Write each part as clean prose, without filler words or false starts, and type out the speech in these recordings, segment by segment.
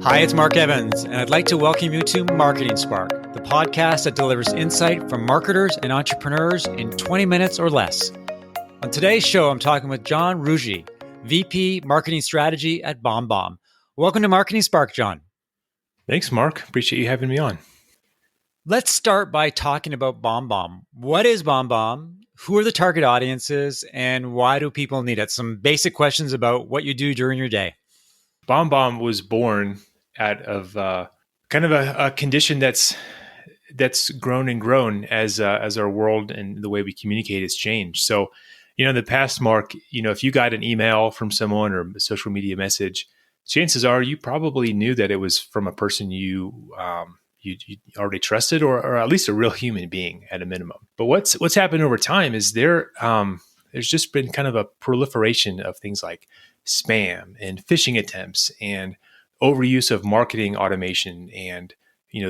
Hi, it's Mark Evans, and I'd like to welcome you to Marketing Spark, the podcast that delivers insight from marketers and entrepreneurs in 20 minutes or less. On today's show, I'm talking with John Rougeux, VP Marketing Strategy at BombBomb. Welcome to Marketing Spark, John. Thanks, Mark. Appreciate you having me on. Let's start by talking about BombBomb. What is BombBomb? Who are the target audiences, and why do people need it? Some basic questions about what you do during your day. BombBomb was born out of kind of a condition that's grown and grown as our world and the way we communicate has changed. So, in the past, Mark, if you got an email from someone or a social media message, chances are you probably knew that it was from a person you already trusted, or at least a real human being at a minimum. But what's happened over time is there's just been kind of a proliferation of things like spam and phishing attempts and overuse of marketing automation and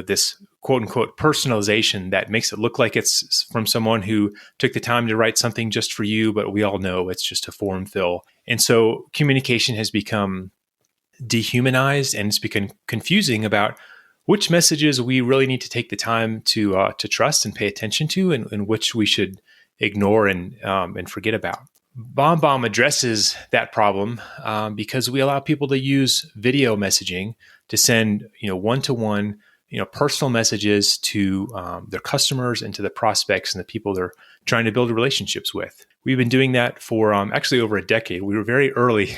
this quote unquote personalization that makes it look like it's from someone who took the time to write something just for you, but we all know it's just a form fill. And so communication has become dehumanized, and it's become confusing about which messages we really need to take the time to trust and pay attention to, and which we should ignore and forget about. BombBomb addresses that problem because we allow people to use video messaging to send one-to-one personal messages to their customers and to the prospects and the people they're trying to build relationships with. We've been doing that for actually over a decade. We were very early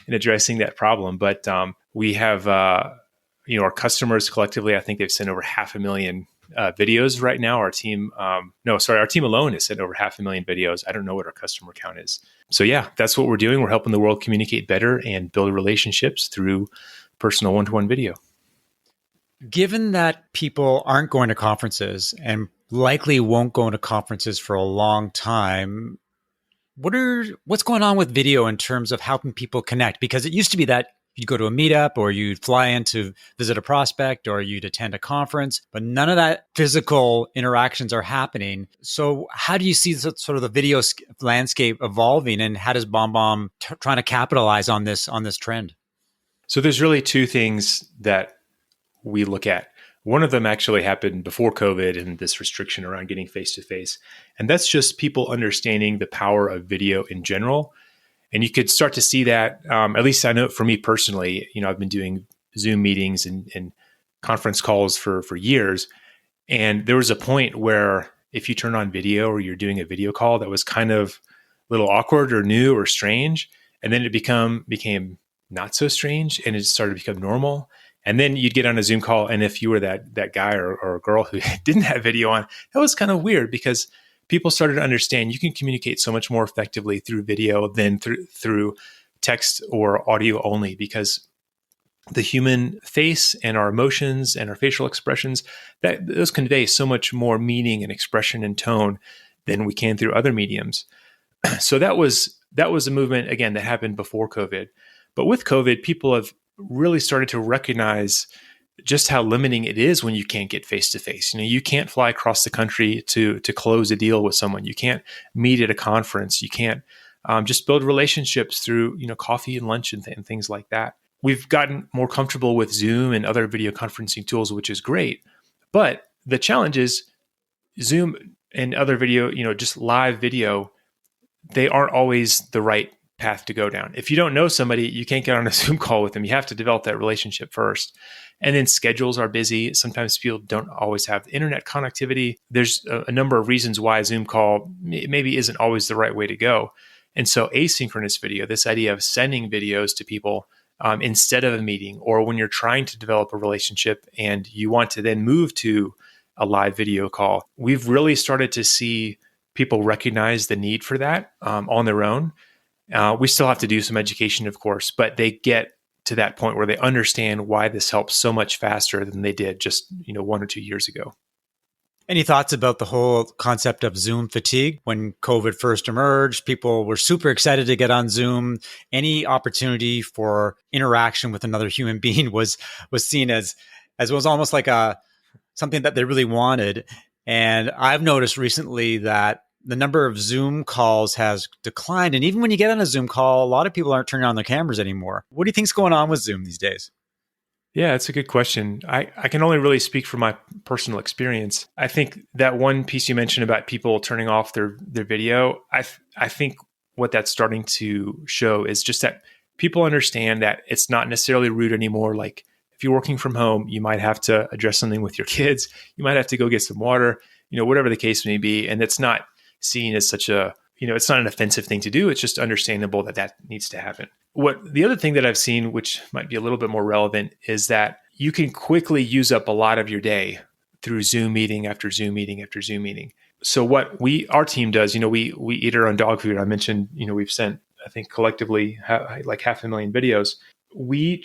in addressing that problem, but we have our customers collectively, I think they've sent over 500,000 videos right now. Our team, our team alone has sent over 500,000 videos. I don't know what our customer count is. So yeah, that's what we're doing. We're helping the world communicate better and build relationships through personal one-to-one video. Given that people aren't going to conferences and likely won't go into conferences for a long time, what's going on with video in terms of helping people connect? Because it used to be that you'd go to a meetup, or you'd fly in to visit a prospect, or you'd attend a conference, but none of that physical interactions are happening. So how do you see sort of the video landscape evolving, and how does BombBomb trying to capitalize on this trend? So there's really two things that we look at. One of them actually happened before COVID and this restriction around getting face-to-face. And that's just people understanding the power of video in general. And you could start to see that, at least I know for me personally, I've been doing Zoom meetings and conference calls for years. And there was a point where if you turn on video or you're doing a video call, that was kind of a little awkward or new or strange. And then it became not so strange, and it started to become normal. And then you'd get on a Zoom call, and if you were that guy or girl who didn't have video on, that was kind of weird, because people started to understand you can communicate so much more effectively through video than through text or audio only, because the human face and our emotions and our facial expressions, those convey so much more meaning and expression and tone than we can through other mediums. So that was a movement, again, that happened before COVID. But with COVID, people have really started to recognize just how limiting it is when you can't get face-to-face. You can't fly across the country to close a deal with someone. You can't meet at a conference. You can't just build relationships through coffee and lunch and things like that. We've gotten more comfortable with Zoom and other video conferencing tools, which is great. But the challenge is Zoom and other video, just live video, they aren't always the right path to go down. If you don't know somebody, you can't get on a Zoom call with them. You have to develop that relationship first. And then schedules are busy. Sometimes people don't always have internet connectivity. There's a number of reasons why a Zoom call maybe isn't always the right way to go. And so asynchronous video, this idea of sending videos to people instead of a meeting, or when you're trying to develop a relationship and you want to then move to a live video call, we've really started to see people recognize the need for that on their own. We still have to do some education, of course, but they get to that point where they understand why this helps so much faster than they did just 1 or 2 years ago. Any thoughts about the whole concept of Zoom fatigue? When COVID first emerged, people were super excited to get on Zoom. Any opportunity for interaction with another human being was seen as it was almost like something that they really wanted. And I've noticed recently that the number of Zoom calls has declined. And even when you get on a Zoom call, a lot of people aren't turning on their cameras anymore. What do you think's going on with Zoom these days? Yeah, it's a good question. I can only really speak from my personal experience. I think that one piece you mentioned about people turning off their video, I think what that's starting to show is just that people understand that it's not necessarily rude anymore. Like if you're working from home, you might have to address something with your kids, you might have to go get some water, whatever the case may be, and it's not seen as such a, it's not an offensive thing to do. It's just understandable that that needs to happen. What the other thing that I've seen, which might be a little bit more relevant, is that you can quickly use up a lot of your day through Zoom meeting after Zoom meeting after Zoom meeting. So what our team does, we eat our own dog food. I mentioned, we've sent, I think collectively like 500,000 videos. We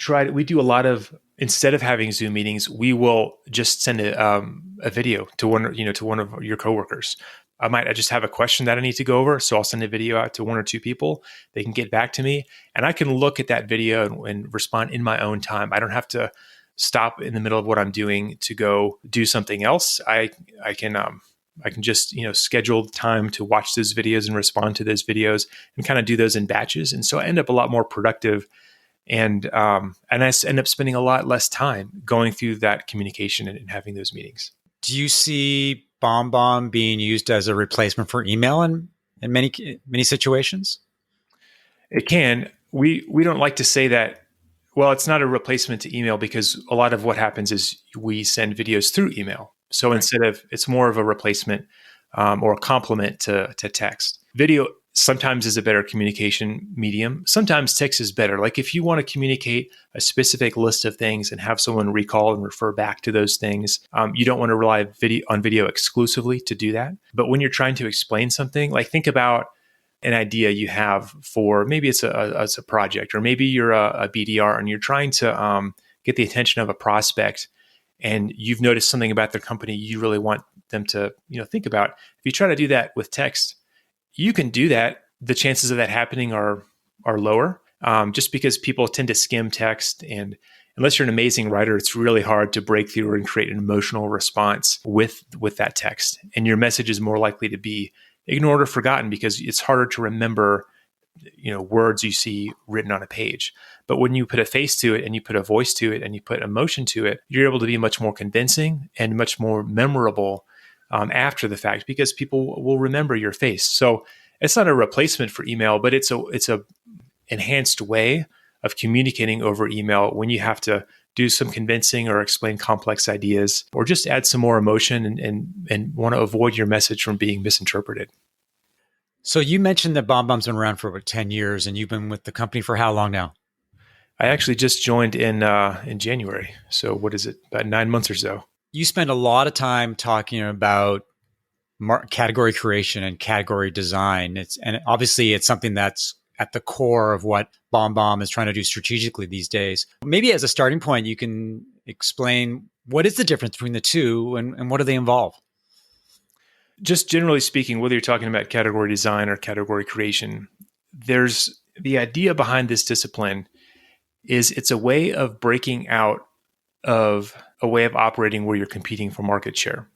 do a lot of, instead of having Zoom meetings, we will just send a video to one of your coworkers. I just have a question that I need to go over. So I'll send a video out to one or two people. They can get back to me and I can look at that video and respond in my own time. I don't have to stop in the middle of what I'm doing to go do something else. I can just, schedule time to watch those videos and respond to those videos and kind of do those in batches. And so I end up a lot more productive and I end up spending a lot less time going through that communication and having those meetings. Do you see BombBomb being used as a replacement for email in many situations? It can. We don't like to say that. Well, it's not a replacement to email because a lot of what happens is we send videos through email. So Right. instead of, it's more of a replacement or a complement to text. Video sometimes is a better communication medium. Sometimes text is better. Like if you want to communicate a specific list of things and have someone recall and refer back to those things, you don't want to rely on video exclusively to do that. But when you're trying to explain something, like think about an idea you have for maybe it's a project, or maybe you're a BDR and you're trying to get the attention of a prospect and you've noticed something about their company you really want them to think about. If you try to do that with text, you can do that. The chances of that happening are lower, just because people tend to skim text, and unless you're an amazing writer, it's really hard to break through and create an emotional response with that text. And your message is more likely to be ignored or forgotten because it's harder to remember words you see written on a page. But when you put a face to it and you put a voice to it and you put emotion to it, you're able to be much more convincing and much more memorable after the fact, because people will remember your face. So it's not a replacement for email, but it's a enhanced way of communicating over email when you have to do some convincing or explain complex ideas or just add some more emotion and want to avoid your message from being misinterpreted. So you mentioned that BombBomb's been around for about 10 years, and you've been with the company for how long now? I actually just joined in January. So what is it? About 9 months or so. You spend a lot of time talking about category creation and category design. And obviously it's something that's at the core of what BombBomb is trying to do strategically these days. Maybe as a starting point, you can explain what is the difference between the two and what do they involve? Just generally speaking, whether you're talking about category design or category creation, there's the idea behind this discipline is it's a way of breaking out of a way of operating where you're competing for market share.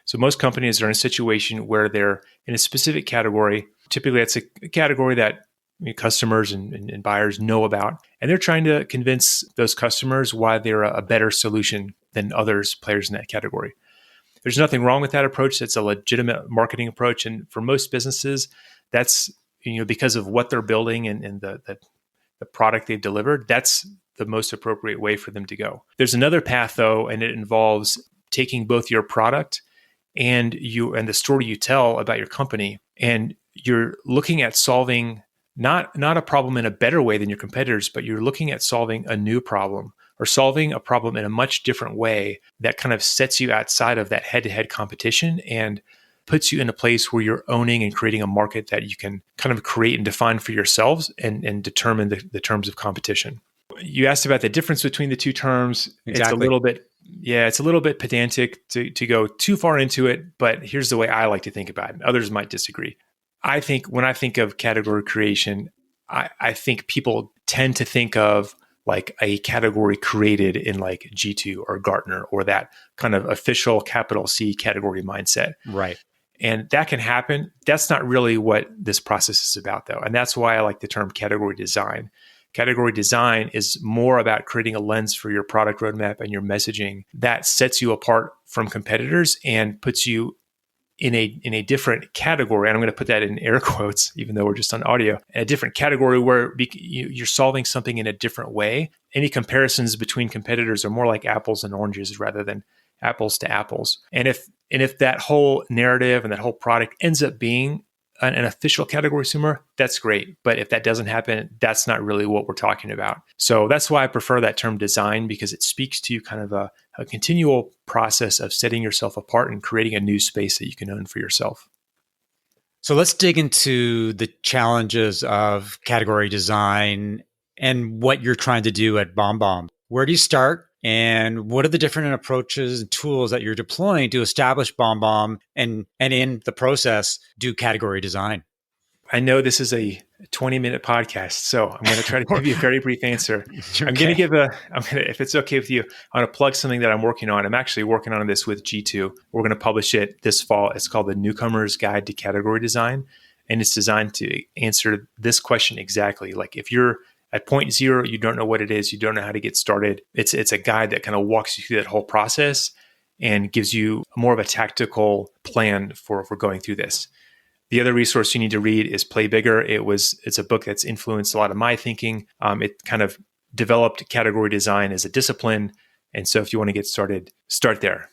So most companies are in a situation where they're in a specific category. Typically, that's a category that customers and buyers know about. And they're trying to convince those customers why they're a better solution than others players in that category. There's nothing wrong with that approach. It's a legitimate marketing approach. And for most businesses, that's because of what they're building and the product they've delivered, that's the most appropriate way for them to go. There's another path though, and it involves taking both your product and the story you tell about your company, and you're looking at solving not a problem in a better way than your competitors, but you're looking at solving a new problem or solving a problem in a much different way that kind of sets you outside of that head-to-head competition and puts you in a place where you're owning and creating a market that you can kind of create and define for yourselves and determine the terms of competition. You asked about the difference between the two terms. Exactly. It's a little bit pedantic to go too far into it, but here's the way I like to think about it. Others might disagree. I think when I think of category creation, I think people tend to think of like a category created in like G2 or Gartner or that kind of official capital C category mindset. Right. And that can happen. That's not really what this process is about though. And that's why I like the term category design. Category design is more about creating a lens for your product roadmap and your messaging that sets you apart from competitors and puts you in a different category. And I'm going to put that in air quotes, even though we're just on audio, a different category where you're solving something in a different way. Any comparisons between competitors are more like apples and oranges rather than apples to apples. And if that whole narrative and that whole product ends up being an official category consumer, that's great. But if that doesn't happen, that's not really what we're talking about. So that's why I prefer that term design, because it speaks to kind of a continual process of setting yourself apart and creating a new space that you can own for yourself. So let's dig into the challenges of category design and what you're trying to do at BombBomb. Where do you start? And what are the different approaches and tools that you're deploying to establish BombBomb and in the process, do category design? I know this is a 20-minute podcast, so I'm going to try to give you a very brief answer. Okay. I'm going to if it's okay with you, I'm going to plug something that I'm working on. I'm actually working on this with G2. We're going to publish it this fall. It's called The Newcomer's Guide to Category Design, and it's designed to answer this question exactly. Like if you're at point zero, you don't know what it is, you don't know how to get started. It's a guide that kind of walks you through that whole process and gives you more of a tactical plan for going through this. The other resource you need to read is Play Bigger. It's a book that's influenced a lot of my thinking. It kind of developed category design as a discipline. And so if you want to get started, start there.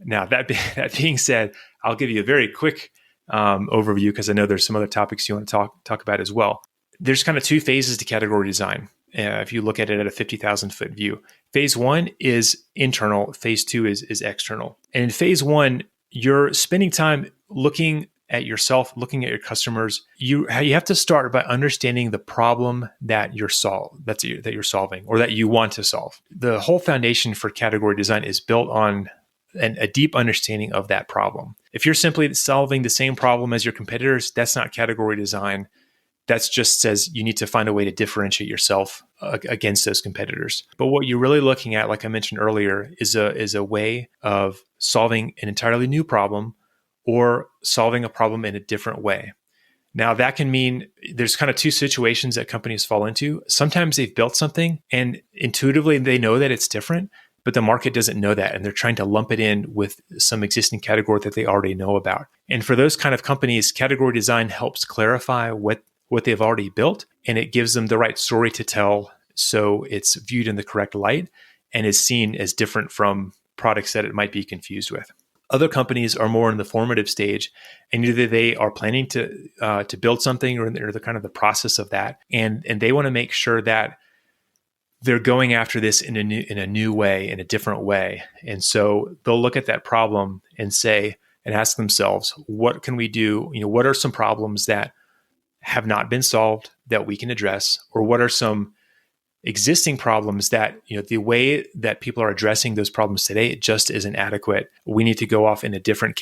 Now, that being said, I'll give you a very quick overview because I know there's some other topics you want to talk about as well. There's kind of two phases to category design. If you look at it at a 50,000 foot view, phase one is internal. Phase two is external. And in phase one, you're spending time looking at yourself, looking at your customers. You have to start by understanding the problem that you're solving or that you want to solve. The whole foundation for category design is built on a deep understanding of that problem. If you're simply solving the same problem as your competitors, that's not category design. That just says you need to find a way to differentiate yourself against those competitors. But what you're really looking at, like I mentioned earlier, is a way of solving an entirely new problem or solving a problem in a different way. Now, that can mean there's kind of two situations that companies fall into. Sometimes they've built something and intuitively they know that it's different, but the market doesn't know that. And they're trying to lump it in with some existing category that they already know about. And for those kind of companies, category design helps clarify what they've already built, and it gives them the right story to tell so it's viewed in the correct light and is seen as different from products that it might be confused with. Other companies are more in the formative stage, and either they are planning to build something or they're the kind of the process of that, and they want to make sure that they're going after this in a new way, in a different way. And so they'll look at that problem and say and ask themselves, what can we do? What are some problems that have not been solved that we can address, or what are some existing problems that the way that people are addressing those problems today, it just isn't adequate. We need to go off in a different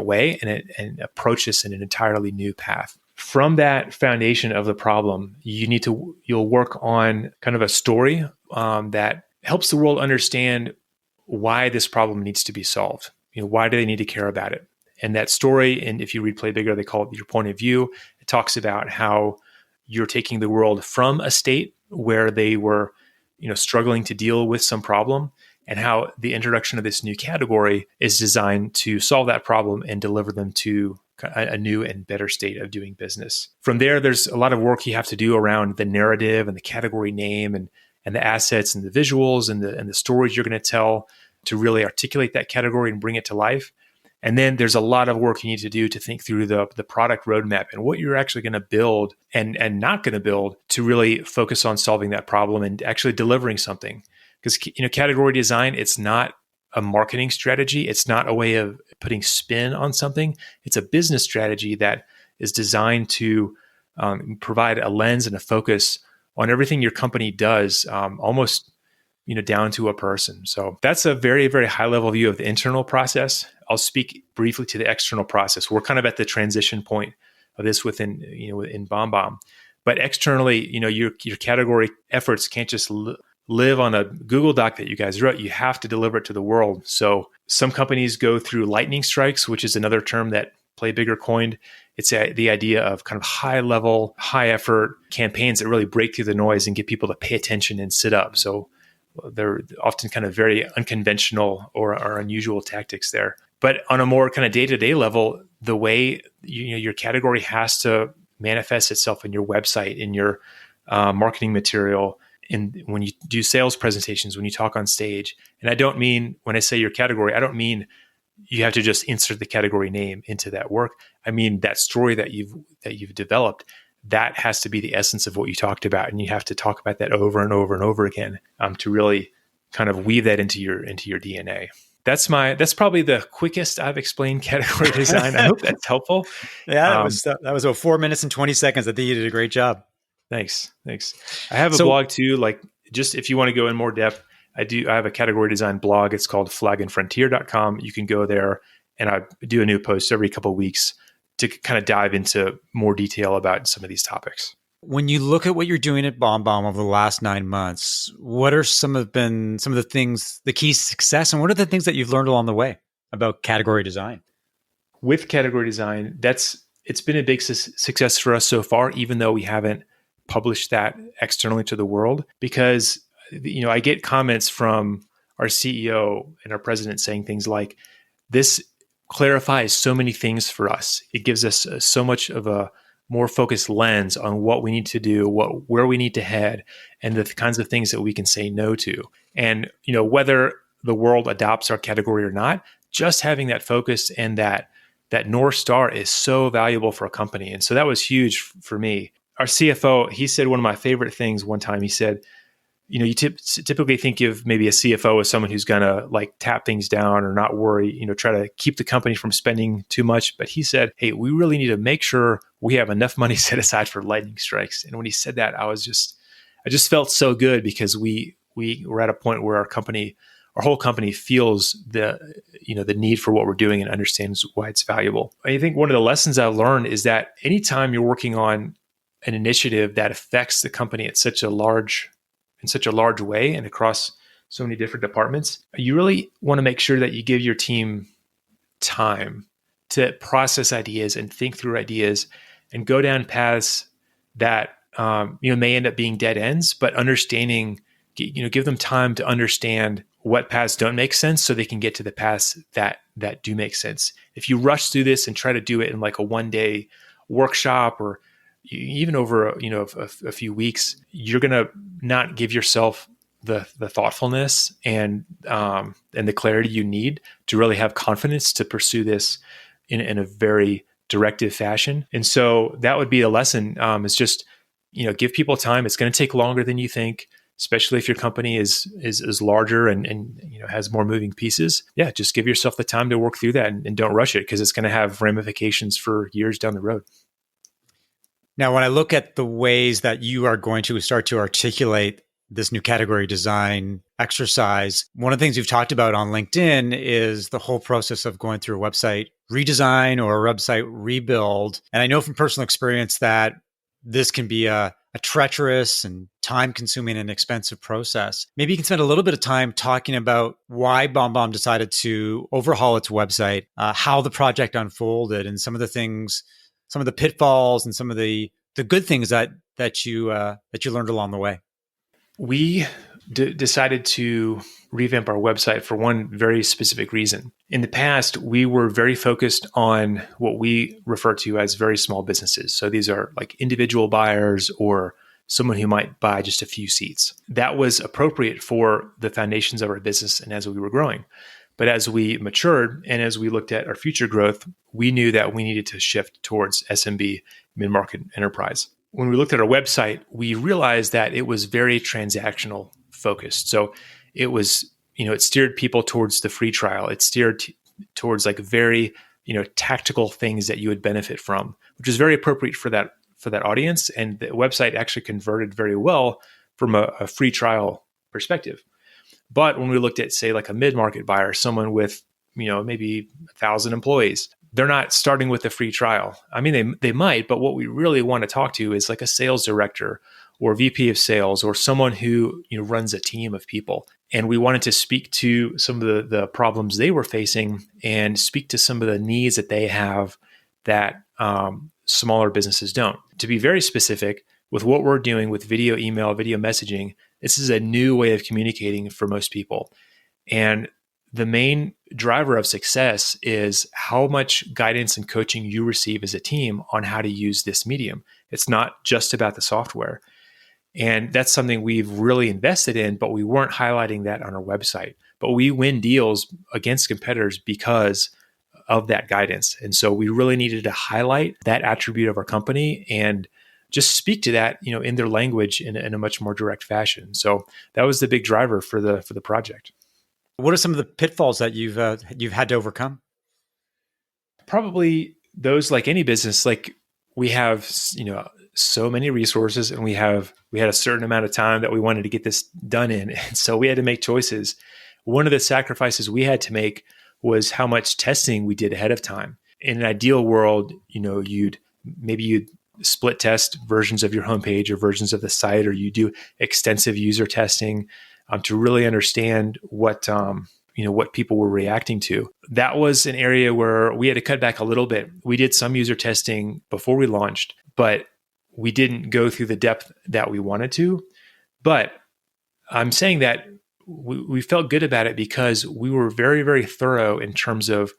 way and approach this in an entirely new path. From that foundation of the problem, you'll work on kind of a story that helps the world understand why this problem needs to be solved. Why do they need to care about it? And that story, and if you read Play Bigger, they call it your point of view. It talks about how you're taking the world from a state where they were, struggling to deal with some problem, and how the introduction of this new category is designed to solve that problem and deliver them to a new and better state of doing business. From there, there's a lot of work you have to do around the narrative and the category name and the assets and the visuals and the stories you're going to tell to really articulate that category and bring it to life. And then there's a lot of work you need to do to think through the product roadmap and what you're actually going to build and not going to build to really focus on solving that problem and actually delivering something. Because category design, it's not a marketing strategy. It's not a way of putting spin on something. It's a business strategy that is designed to provide a lens and a focus on everything your company does, almost down to a person. So that's a very, very high level view of the internal process. I'll speak briefly to the external process. We're kind of at the transition point of this within BombBomb. But externally, your category efforts can't just live on a Google Doc that you guys wrote. You have to deliver it to the world. So some companies go through lightning strikes, which is another term that Play Bigger coined. It's the idea of kind of high level, high effort campaigns that really break through the noise and get people to pay attention and sit up. So they're often kind of very unconventional or unusual tactics there. But on a more kind of day-to-day level, the way your category has to manifest itself in your website, in your marketing material, and when you do sales presentations, when you talk on stage. And I don't mean, when I say your category, I don't mean you have to just insert the category name into that work. I mean that story that you've developed, that has to be the essence of what you talked about, and you have to talk about that over and over and over again to really kind of weave that into your DNA. That's probably the quickest I've explained category design. I hope that's helpful. Yeah, that was 4 minutes and 20 seconds. I think you did a great job. Thanks. I have a blog too. Like, just if you want to go in more depth, I have a category design blog. It's called flagandfrontier.com. You can go there, and I do a new post every couple of weeks to kind of dive into more detail about some of these topics. When you look at what you're doing at BombBomb over the last 9 months, what are some of the things, the key success, and what are the things that you've learned along the way about category design? With category design, it's been a big success for us so far, even though we haven't published that externally to the world, because I get comments from our CEO and our president saying things like, this clarifies so many things for us. It gives us so much of a more focused lens on what we need to do, where we need to head, and the kinds of things that we can say no to. And whether the world adopts our category or not, just having that focus and that North Star is so valuable for a company. And so that was huge for me. Our CFO, he said one of my favorite things one time. He said, you typically think of maybe a CFO as someone who's going to like tap things down or not worry, try to keep the company from spending too much. But he said, hey, we really need to make sure we have enough money set aside for lightning strikes. And when he said that, I just felt so good, because we were at a point where our whole company feels the need for what we're doing and understands why it's valuable. I think one of the lessons I've learned is that anytime you're working on an initiative that affects the company in such a large way and across so many different departments, you really want to make sure that you give your team time to process ideas and think through ideas and go down paths that may end up being dead ends, but understanding, give them time to understand what paths don't make sense so they can get to the paths that do make sense. If you rush through this and try to do it in like a one-day workshop or even over a few weeks, you're going to not give yourself the thoughtfulness and the clarity you need to really have confidence to pursue this in a very directive fashion. And so that would be a lesson. Is just give people time. It's going to take longer than you think, especially if your company is larger and has more moving pieces. Yeah, just give yourself the time to work through that and don't rush it, because it's going to have ramifications for years down the road. Now, when I look at the ways that you are going to start to articulate this new category design exercise, one of the things you've talked about on LinkedIn is the whole process of going through a website redesign or a website rebuild. And I know from personal experience that this can be a treacherous and time-consuming and expensive process. Maybe you can spend a little bit of time talking about why BombBomb decided to overhaul its website, how the project unfolded, and some of the pitfalls and some of the good things that you learned along the way. We decided to revamp our website for one very specific reason. In the past, we were very focused on what we refer to as very small businesses. So these are like individual buyers or someone who might buy just a few seats. That was appropriate for the foundations of our business and as we were growing. But as we matured and as we looked at our future growth, we knew that we needed to shift towards SMB, mid-market enterprise. When we looked at our website, we realized that it was very transactional focused. So it was, it steered people towards the free trial. It steered towards like very, tactical things that you would benefit from, which is very appropriate for that audience. And the website actually converted very well from a free trial perspective. But when we looked at, say, like a mid-market buyer, someone with, maybe 1,000 employees, they're not starting with a free trial. I mean, they might, but what we really want to talk to is like a sales director or VP of sales or someone who runs a team of people. And we wanted to speak to some of the problems they were facing and speak to some of the needs that they have that smaller businesses don't. To be very specific, with what we're doing with video, email, video messaging, this is a new way of communicating for most people. And the main driver of success is how much guidance and coaching you receive as a team on how to use this medium. It's not just about the software. And that's something we've really invested in, but we weren't highlighting that on our website. But we win deals against competitors because of that guidance. And so we really needed to highlight that attribute of our company and just speak to that, in their language in a much more direct fashion. So that was the big driver for the project. What are some of the pitfalls that you've had to overcome? Probably those, like any business, like we have, so many resources, and we had a certain amount of time that we wanted to get this done in. And so we had to make choices. One of the sacrifices we had to make was how much testing we did ahead of time. In an ideal world, you'd split test versions of your homepage or versions of the site, or you do extensive user testing to really understand what people were reacting to. That was an area where we had to cut back a little bit. We did some user testing before we launched, but we didn't go through the depth that we wanted to. But I'm saying that we felt good about it because we were very, very thorough in terms of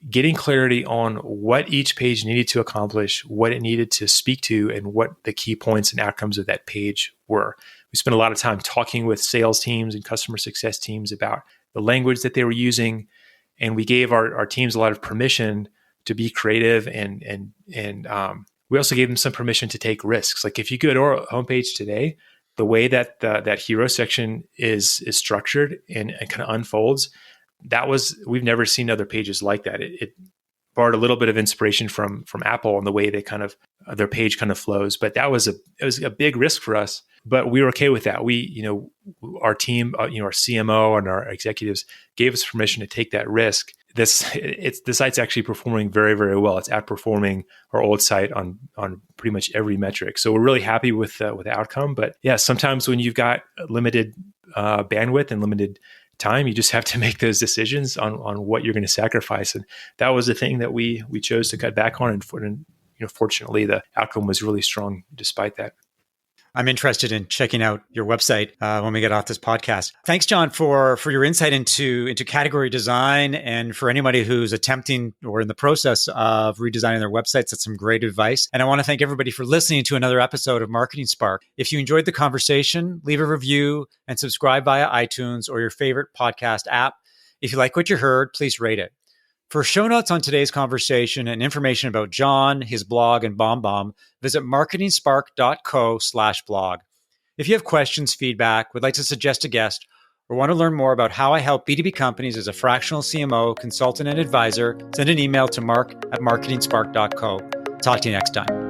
getting clarity on what each page needed to accomplish, what it needed to speak to, and what the key points and outcomes of that page were. We spent a lot of time talking with sales teams and customer success teams about the language that they were using, and we gave our teams a lot of permission to be creative, and we also gave them some permission to take risks. Like if you go to our homepage today, the way that that hero section is structured and kind of unfolds, we've never seen other pages like that. It borrowed a little bit of inspiration from Apple and the way they kind of their page kind of flows, but it was a big risk for us. But we were okay with that. Our team, our CMO and our executives gave us permission to take that risk. The site's actually performing very, very well. It's outperforming our old site on pretty much every metric. So we're really happy with the outcome. But yeah, sometimes when you've got limited bandwidth and limited time, you just have to make those decisions on what you're going to sacrifice. And that was the thing that we chose to cut back on. And fortunately, the outcome was really strong despite that. I'm interested in checking out your website when we get off this podcast. Thanks, John, for your insight into category design, and for anybody who's attempting or in the process of redesigning their websites. That's some great advice. And I want to thank everybody for listening to another episode of Marketing Spark. If you enjoyed the conversation, leave a review and subscribe via iTunes or your favorite podcast app. If you like what you heard, please rate it. For show notes on today's conversation and information about John, his blog, and BombBomb, visit marketingspark.co/blog. If you have questions, feedback, would like to suggest a guest, or want to learn more about how I help B2B companies as a fractional CMO, consultant, and advisor, send an email to mark@marketingspark.co. Talk to you next time.